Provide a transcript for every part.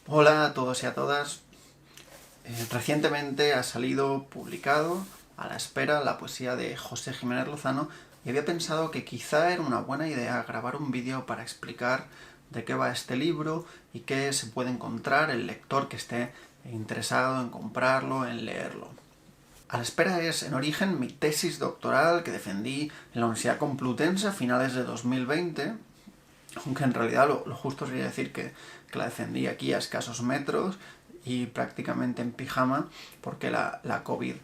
Hola a todos y a todas. Recientemente ha salido publicado A la espera la poesía de José Jiménez Lozano y había pensado que quizá era una buena idea grabar un vídeo para explicar de qué va este libro y qué se puede encontrar el lector que esté interesado en comprarlo, en leerlo. A la espera es, en origen, mi tesis doctoral que defendí en la Universidad Complutense a finales de 2020, aunque en realidad lo justo sería decir que la defendí aquí a escasos metros y prácticamente en pijama porque la COVID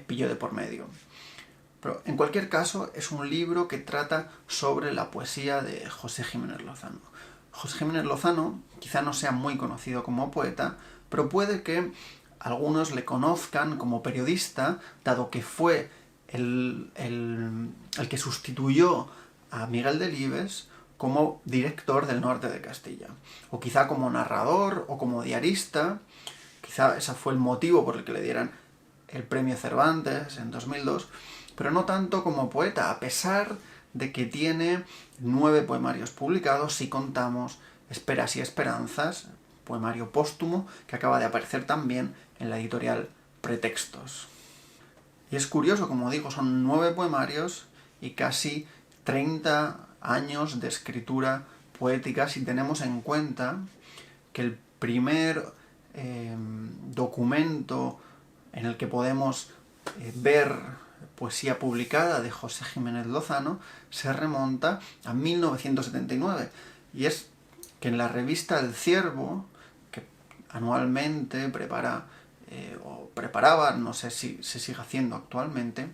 pilló de por medio. Pero en cualquier caso es un libro que trata sobre la poesía de José Jiménez Lozano. José Jiménez Lozano quizá no sea muy conocido como poeta, pero puede que algunos le conozcan como periodista, dado que fue el que sustituyó a Miguel Delibes como director del Norte de Castilla. O quizá como narrador o como diarista. Quizá ese fue el motivo por el que le dieran el premio Cervantes en 2002, pero no tanto como poeta, a pesar de que tiene 9 poemarios publicados si contamos Esperas y Esperanzas, poemario póstumo que acaba de aparecer también en la editorial Pretextos. Y es curioso, como digo, son 9 poemarios y casi 30 años de escritura poética si tenemos en cuenta que el primer documento en el que podemos ver poesía publicada de José Jiménez Lozano se remonta a 1979 y es que en la revista El Ciervo, que anualmente preparaba, no sé si se sigue haciendo actualmente,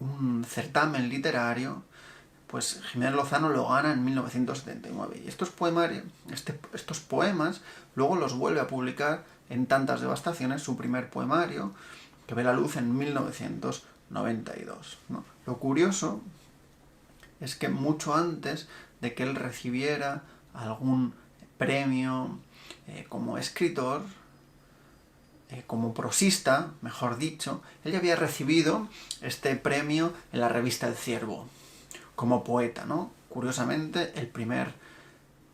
un certamen literario, pues Jiménez Lozano lo gana en 1979. Y estos poemas luego los vuelve a publicar en Tantas devastaciones, su primer poemario, que ve la luz en 1992. ¿No? Lo curioso es que mucho antes de que él recibiera algún premio como escritor, como prosista, mejor dicho, él ya había recibido este premio en la revista El Ciervo, como poeta, ¿no? Curiosamente, el primer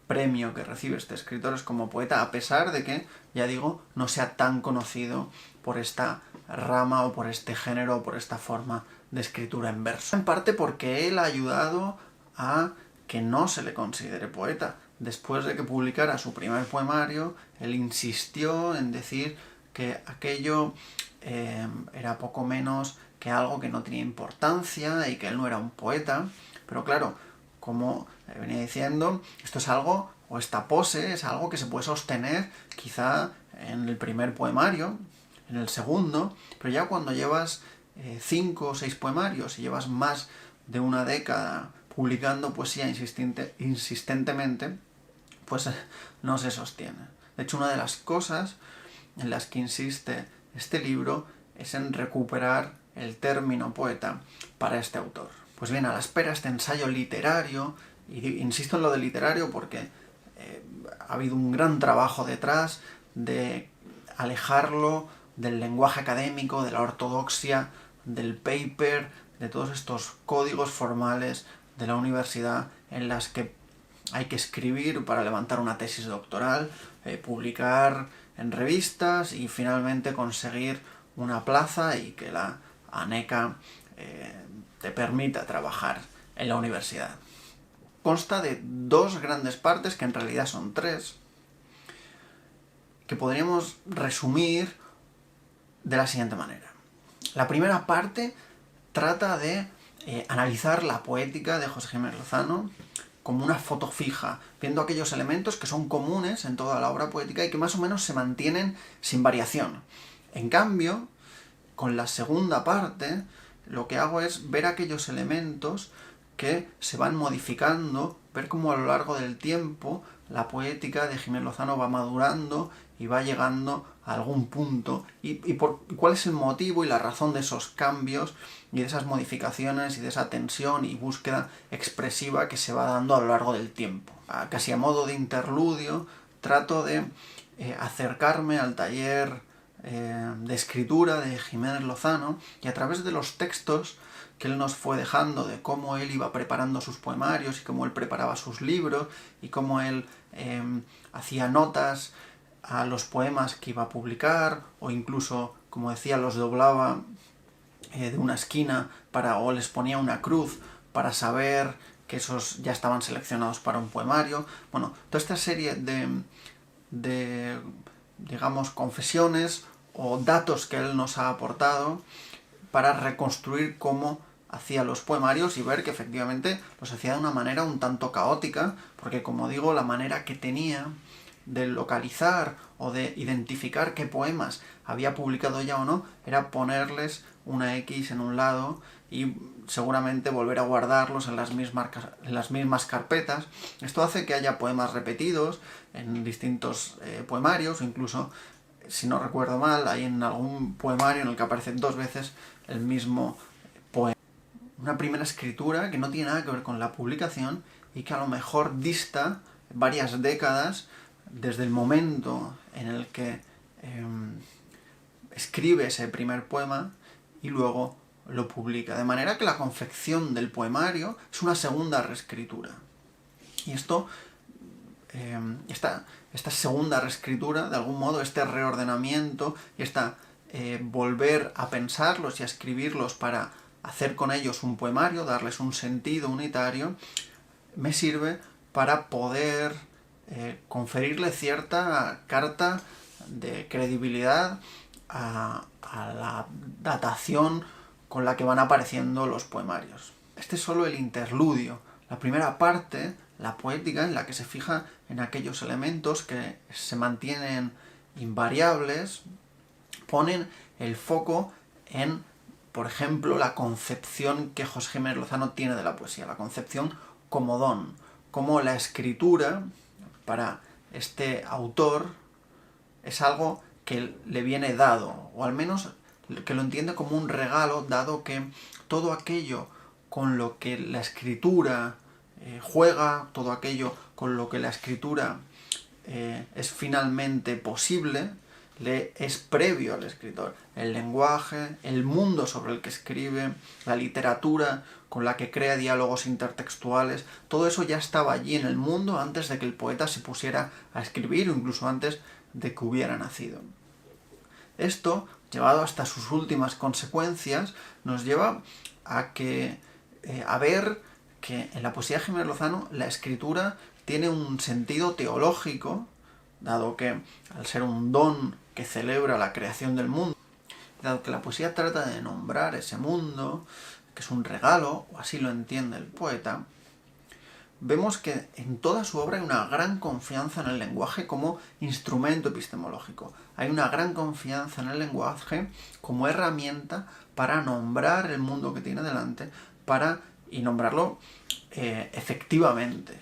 premio que recibe este escritor es como poeta, a pesar de que, ya digo, no sea tan conocido por esta rama o por este género o por esta forma de escritura en verso. En parte porque él ha ayudado a que no se le considere poeta. Después de que publicara su primer poemario, él insistió en decir que aquello era poco menos que algo que no tenía importancia y que él no era un poeta. Pero claro, como venía diciendo, esto es algo, o esta pose es algo que se puede sostener quizá en el primer poemario, en el segundo, pero ya cuando llevas 5 o 6 poemarios y llevas más de una década publicando poesía insistentemente, pues no se sostiene. De hecho, una de las cosas en las que insiste este libro es en recuperar el término poeta para este autor. Pues bien, a la espera este ensayo literario, y insisto en lo de literario porque ha habido un gran trabajo detrás de alejarlo del lenguaje académico, de la ortodoxia, del paper, de todos estos códigos formales de la universidad en las que hay que escribir para levantar una tesis doctoral, publicar en revistas y finalmente conseguir una plaza y que la ANECA te permita trabajar en la universidad. Consta de 2 grandes partes, que en realidad son 3, que podríamos resumir de la siguiente manera. La primera parte trata de analizar la poética de José Jiménez Lozano como una foto fija, viendo aquellos elementos que son comunes en toda la obra poética y que más o menos se mantienen sin variación. En cambio, con la segunda parte, lo que hago es ver aquellos elementos que se van modificando, ver cómo a lo largo del tiempo la poética de Jiménez Lozano va madurando y va llegando a algún punto y cuál es el motivo y la razón de esos cambios y de esas modificaciones y de esa tensión y búsqueda expresiva que se va dando a lo largo del tiempo. Casi a modo de interludio trato de acercarme al taller de escritura de Jiménez Lozano y a través de los textos que él nos fue dejando de cómo él iba preparando sus poemarios y cómo él preparaba sus libros y cómo él hacía notas a los poemas que iba a publicar, o incluso, como decía, los doblaba de una esquina o les ponía una cruz para saber que esos ya estaban seleccionados para un poemario. Bueno, toda esta serie de digamos, confesiones o datos que él nos ha aportado para reconstruir cómo hacía los poemarios y ver que efectivamente los hacía de una manera un tanto caótica, porque como digo, la manera que tenía de localizar o de identificar qué poemas había publicado ya o no era ponerles una X en un lado y seguramente volver a guardarlos en las mismas carpetas. Esto hace que haya poemas repetidos en distintos poemarios, o incluso, si no recuerdo mal, hay en algún poemario en el que aparece 2 veces el mismo poema. Una primera escritura que no tiene nada que ver con la publicación y que a lo mejor dista varias décadas desde el momento en el que escribe ese primer poema y luego lo publica. De manera que la confección del poemario es una segunda reescritura. Y esto, esta segunda reescritura, de algún modo, este reordenamiento y volver a pensarlos y a escribirlos para hacer con ellos un poemario, darles un sentido unitario, me sirve para poder conferirle cierta carta de credibilidad a la datación con la que van apareciendo los poemarios. Este es solo el interludio, la primera parte, la poética, en la que se fija en aquellos elementos que se mantienen invariables, ponen el foco en, por ejemplo, la concepción que José Jiménez Lozano tiene de la poesía, la concepción como don, como la escritura para este autor es algo que le viene dado, o al menos que lo entiende como un regalo, dado que todo aquello con lo que la escritura juega, todo aquello con lo que la escritura es finalmente posible, le es previo al escritor. El lenguaje, el mundo sobre el que escribe, la literatura con la que crea diálogos intertextuales, todo eso ya estaba allí en el mundo antes de que el poeta se pusiera a escribir, o incluso antes de que hubiera nacido. Esto, llevado hasta sus últimas consecuencias, nos lleva a ver que en la poesía de Jiménez Lozano la escritura tiene un sentido teológico, dado que al ser un don que celebra la creación del mundo, dado que la poesía trata de nombrar ese mundo, que es un regalo, o así lo entiende el poeta, vemos que en toda su obra hay una gran confianza en el lenguaje como instrumento epistemológico. Hay una gran confianza en el lenguaje como herramienta para nombrar el mundo que tiene delante y nombrarlo efectivamente.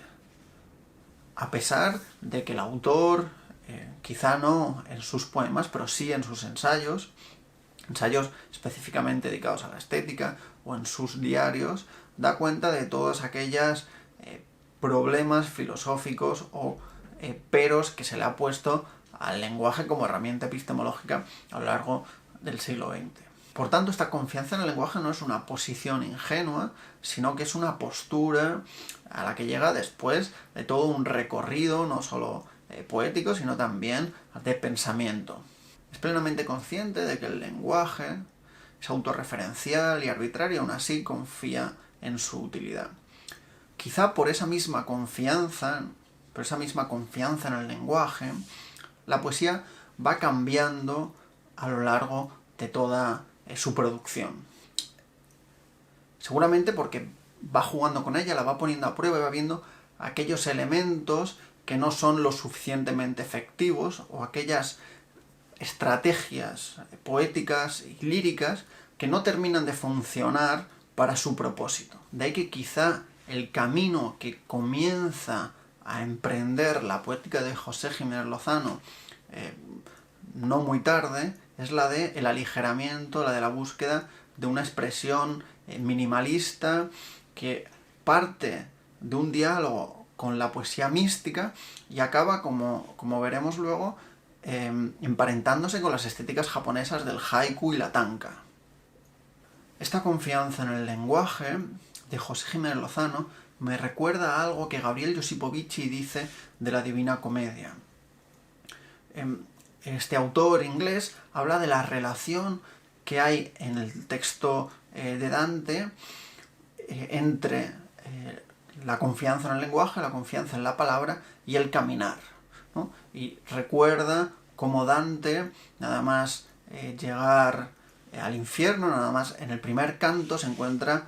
A pesar de que el autor, quizá no en sus poemas, pero sí en sus ensayos específicamente dedicados a la estética, o en sus diarios, da cuenta de todas aquellas problemas filosóficos o peros que se le ha puesto al lenguaje como herramienta epistemológica a lo largo del siglo XX. Por tanto, esta confianza en el lenguaje no es una posición ingenua, sino que es una postura a la que llega después de todo un recorrido, no solo poético, sino también de pensamiento. Es plenamente consciente de que el lenguaje es autorreferencial y arbitrario, y aún así confía en su utilidad. Quizá por esa misma confianza en el lenguaje, la poesía va cambiando a lo largo de toda su producción. Seguramente porque va jugando con ella, la va poniendo a prueba y va viendo aquellos elementos que no son lo suficientemente efectivos, o aquellas estrategias poéticas y líricas que no terminan de funcionar para su propósito. De ahí que quizá el camino que comienza a emprender la poética de José Jiménez Lozano no muy tarde es la del aligeramiento, la de la búsqueda de una expresión minimalista que parte de un diálogo con la poesía mística y acaba, como veremos luego, emparentándose con las estéticas japonesas del haiku y la tanka. Esta confianza en el lenguaje de José Jiménez Lozano me recuerda a algo que Gabriel Josipovici dice de la Divina Comedia. este autor inglés habla de la relación que hay en el texto de Dante entre la confianza en el lenguaje, la confianza en la palabra y el caminar, ¿no? Y recuerda cómo Dante, nada más llegar al infierno, nada más en el primer canto se encuentra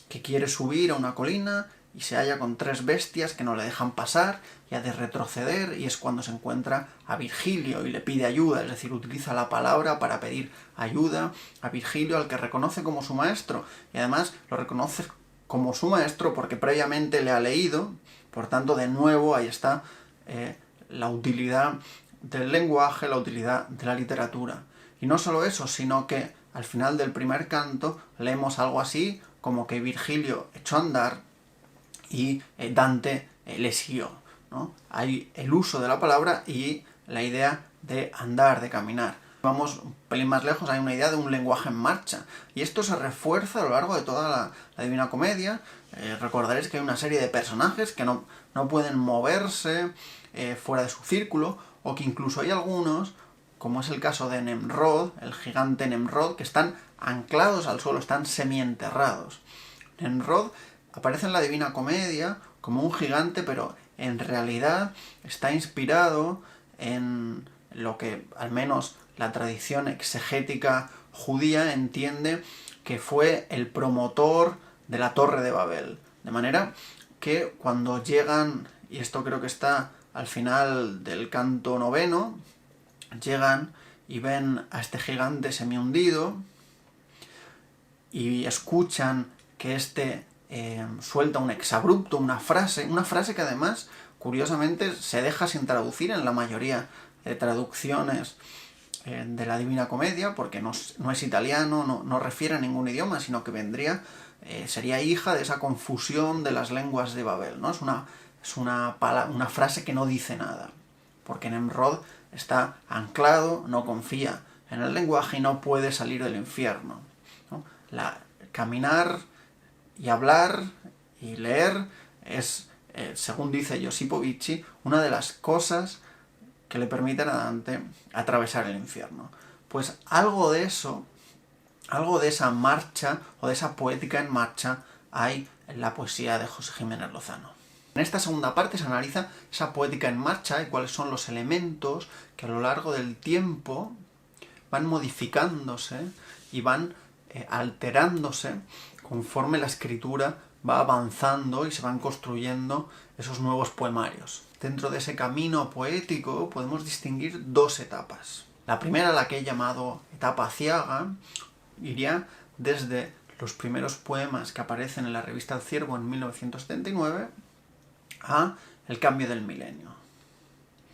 que quiere subir a una colina y se halla con 3 bestias que no le dejan pasar y ha de retroceder, y es cuando se encuentra a Virgilio y le pide ayuda, es decir, utiliza la palabra para pedir ayuda a Virgilio, al que reconoce como su maestro, y además lo reconoce como su maestro porque previamente le ha leído. Por tanto, de nuevo, ahí está la utilidad del lenguaje, la utilidad de la literatura. Y no solo eso, sino que al final del primer canto leemos algo así como que Virgilio echó a andar y Dante le siguió, ¿no? Hay el uso de la palabra y la idea de andar, de caminar. Vamos un pelín más lejos, hay una idea de un lenguaje en marcha. Y esto se refuerza a lo largo de toda la Divina Comedia. Recordaréis que hay una serie de personajes que no pueden moverse fuera de su círculo, o que incluso hay algunos, como es el caso de Nemrod, el gigante Nemrod, que están anclados al suelo, están semienterrados. Nemrod aparece en la Divina Comedia como un gigante, pero en realidad está inspirado en lo que al menos la tradición exegética judía entiende que fue el promotor de la Torre de Babel. De manera que cuando llegan, y esto creo que está al final del canto 9, llegan y ven a este gigante semihundido y escuchan que suelta un exabrupto, una frase que además, curiosamente, se deja sin traducir en la mayoría de traducciones de la Divina Comedia, porque no es italiano, no refiere a ningún idioma, sino que sería hija de esa confusión de las lenguas de Babel, ¿no? Es una frase que no dice nada, porque Nemrod está anclado, no confía en el lenguaje y no puede salir del infierno, ¿no? Caminar y hablar y leer es, según dice Josipo Vicci, una de las cosas que le permiten a Dante atravesar el infierno. Pues algo de eso, algo de esa marcha o de esa poética en marcha hay en la poesía de José Jiménez Lozano. En esta segunda parte se analiza esa poética en marcha y cuáles son los elementos que a lo largo del tiempo van modificándose y van alterándose conforme la escritura va avanzando y se van construyendo esos nuevos poemarios. Dentro de ese camino poético podemos distinguir 2 etapas. La primera, la que he llamado etapa aciaga, iría desde los primeros poemas que aparecen en la revista El Ciervo en 1979 a el cambio del milenio.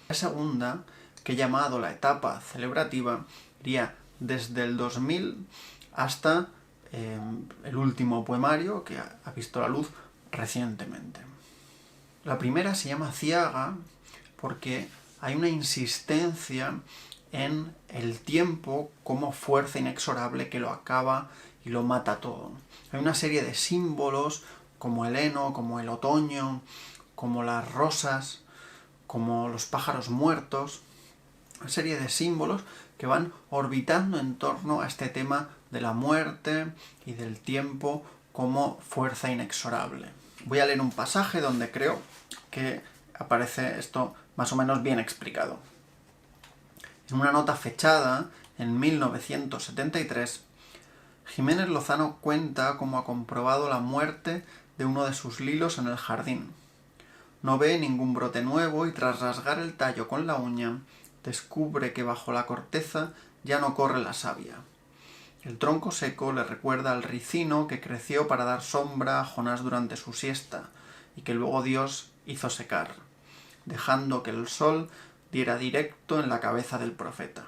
La segunda, que he llamado la etapa celebrativa, iría desde el 2000 hasta el último poemario que ha visto la luz recientemente. La primera se llama aciaga porque hay una insistencia en el tiempo como fuerza inexorable que lo acaba y lo mata todo. Hay una serie de símbolos como el heno, como el otoño, como las rosas, como los pájaros muertos, una serie de símbolos que van orbitando en torno a este tema de la muerte y del tiempo como fuerza inexorable. Voy a leer un pasaje donde creo que aparece esto más o menos bien explicado. En una nota fechada en 1973, Jiménez Lozano cuenta cómo ha comprobado la muerte de uno de sus lilos en el jardín. No ve ningún brote nuevo y tras rasgar el tallo con la uña, descubre que bajo la corteza ya no corre la savia. El tronco seco le recuerda al ricino que creció para dar sombra a Jonás durante su siesta y que luego Dios hizo secar, dejando que el sol diera directo en la cabeza del profeta.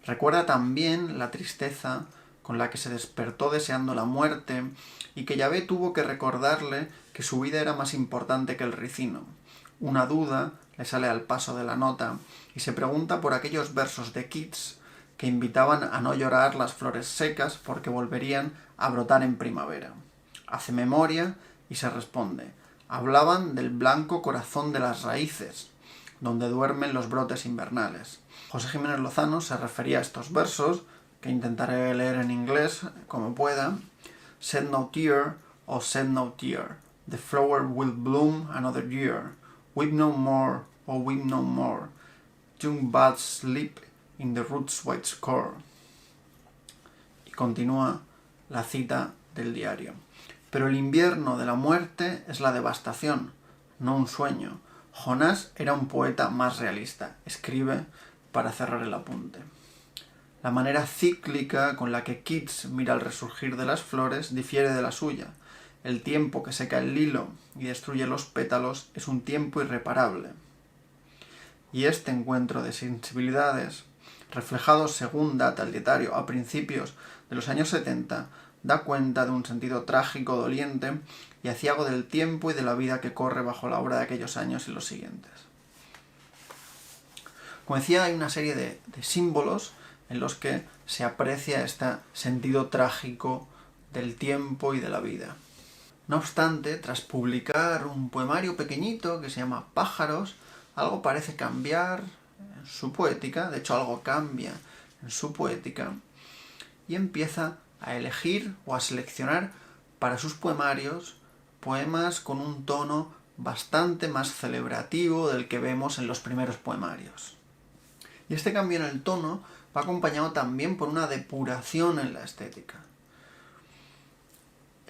Recuerda también la tristeza con la que se despertó deseando la muerte y que Yahvé tuvo que recordarle que su vida era más importante que el ricino. Una duda le sale al paso de la nota y se pregunta por aquellos versos de Keats que invitaban a no llorar las flores secas porque volverían a brotar en primavera. Hace memoria y se responde. Hablaban del blanco corazón de las raíces. donde duermen los brotes invernales. José Jiménez Lozano se refería a estos versos, que intentaré leer en inglés como pueda. Shed no tear, oh shed no tear, the flower will bloom another year. Weep no more, oh weep no more, young buds sleep in the roots white core. Y continúa la cita del diario. Pero el invierno de la muerte es la devastación, no un sueño. Jonás era un poeta más realista. Escribe para cerrar el apunte. La manera cíclica con la que Keats mira el resurgir de las flores difiere de la suya. El tiempo que seca el lilo y destruye los pétalos es un tiempo irreparable. Y este encuentro de sensibilidades, reflejado según data el dietario a principios de los años 70, da cuenta de un sentido trágico, doliente y aciago del tiempo y de la vida que corre bajo la obra de aquellos años y los siguientes. Como decía, hay una serie de símbolos en los que se aprecia este sentido trágico del tiempo y de la vida. No obstante, tras publicar un poemario pequeñito que se llama Pájaros, algo parece cambiar en su poética, de hecho algo cambia en su poética, y empieza a elegir o a seleccionar para sus poemarios poemas con un tono bastante más celebrativo del que vemos en los primeros poemarios. Y este cambio en el tono va acompañado también por una depuración en la estética.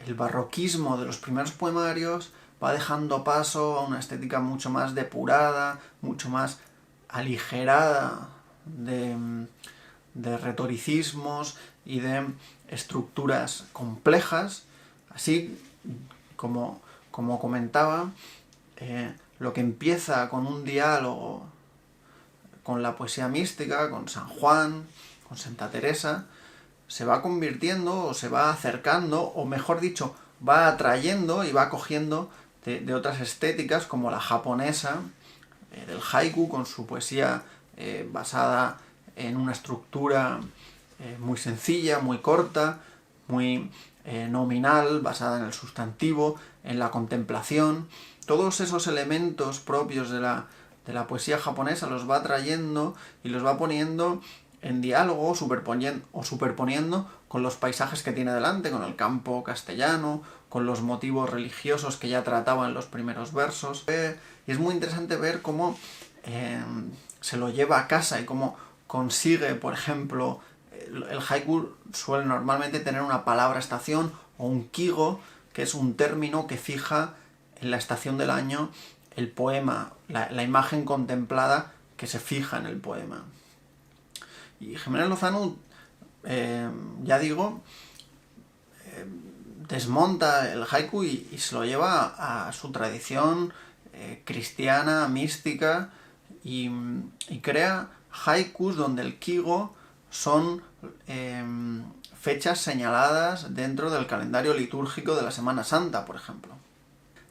El barroquismo de los primeros poemarios va dejando paso a una estética mucho más depurada, mucho más aligerada de retoricismos y de estructuras complejas, así como comentaba, lo que empieza con un diálogo con la poesía mística, con San Juan, con Santa Teresa, se va convirtiendo o se va acercando, o mejor dicho, va atrayendo y va cogiendo de otras estéticas como la japonesa, del haiku, con su poesía basada en una estructura muy sencilla, muy corta, muy nominal, basada en el sustantivo, en la contemplación. Todos esos elementos propios de la poesía japonesa los va trayendo y los va poniendo en diálogo superponiendo con los paisajes que tiene delante, con el campo castellano, con los motivos religiosos que ya trataba en los primeros versos. Y es muy interesante ver cómo se lo lleva a casa y cómo consigue, por ejemplo, el haiku suele normalmente tener una palabra estación o un kigo, que es un término que fija en la estación del año el poema, la imagen contemplada que se fija en el poema. Y Jiménez Lozano, ya digo, desmonta el haiku y se lo lleva a su tradición cristiana, mística, y crea haikus donde el kigo son fechas señaladas dentro del calendario litúrgico de la Semana Santa, por ejemplo.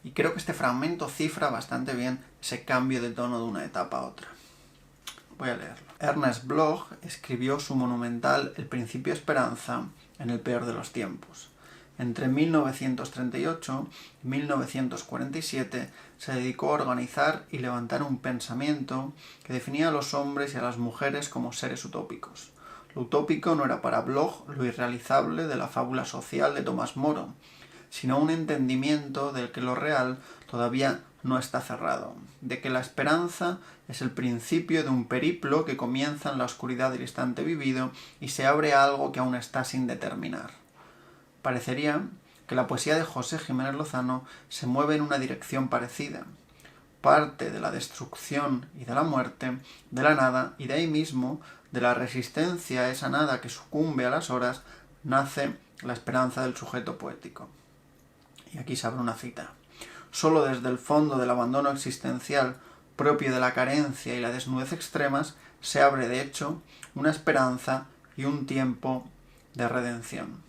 Y creo que este fragmento cifra bastante bien ese cambio de tono de una etapa a otra. Voy a leerlo. Ernest Bloch escribió su monumental El Principio Esperanza en el peor de los tiempos. Entre 1938 y 1947 se dedicó a organizar y levantar un pensamiento que definía a los hombres y a las mujeres como seres utópicos. Lo utópico no era para Bloch lo irrealizable de la fábula social de Tomás Moro, sino un entendimiento del que lo real todavía no está cerrado, de que la esperanza es el principio de un periplo que comienza en la oscuridad del instante vivido y se abre a algo que aún está sin determinar. Parecería que la poesía de José Jiménez Lozano se mueve en una dirección parecida. Parte de la destrucción y de la muerte, de la nada, y de ahí mismo, de la resistencia a esa nada que sucumbe a las horas, nace la esperanza del sujeto poético. Y aquí se abre una cita. Solo desde el fondo del abandono existencial, propio de la carencia y la desnudez extremas, se abre, de hecho, una esperanza y un tiempo de redención.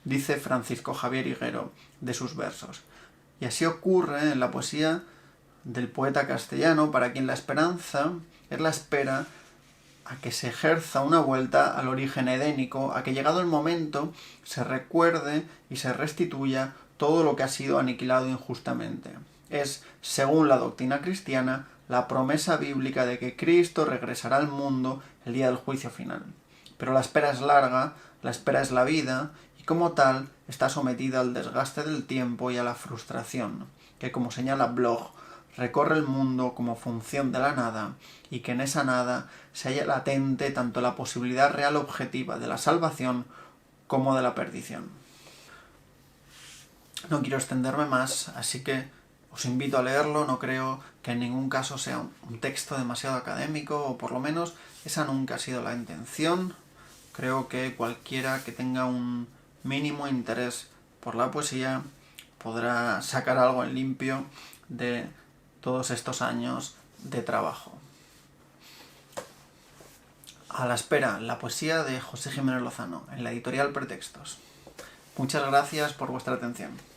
Dice Francisco Javier Higuero de sus versos. Y así ocurre en la poesía del poeta castellano, para quien la esperanza es la espera a que se ejerza una vuelta al origen edénico, a que llegado el momento se recuerde y se restituya todo lo que ha sido aniquilado injustamente. Es, según la doctrina cristiana, la promesa bíblica de que Cristo regresará al mundo el día del juicio final. Pero la espera es larga, la espera es la vida, y como tal está sometida al desgaste del tiempo y a la frustración, que como señala Bloch, recorre el mundo como función de la nada, y que en esa nada se halla latente tanto la posibilidad real objetiva de la salvación como de la perdición. No quiero extenderme más, así que os invito a leerlo. No creo que en ningún caso sea un texto demasiado académico, o por lo menos esa nunca ha sido la intención. Creo que cualquiera que tenga un mínimo interés por la poesía podrá sacar algo en limpio de todos estos años de trabajo. A la espera, la poesía de José Jiménez Lozano, en la editorial Pretextos. Muchas gracias por vuestra atención.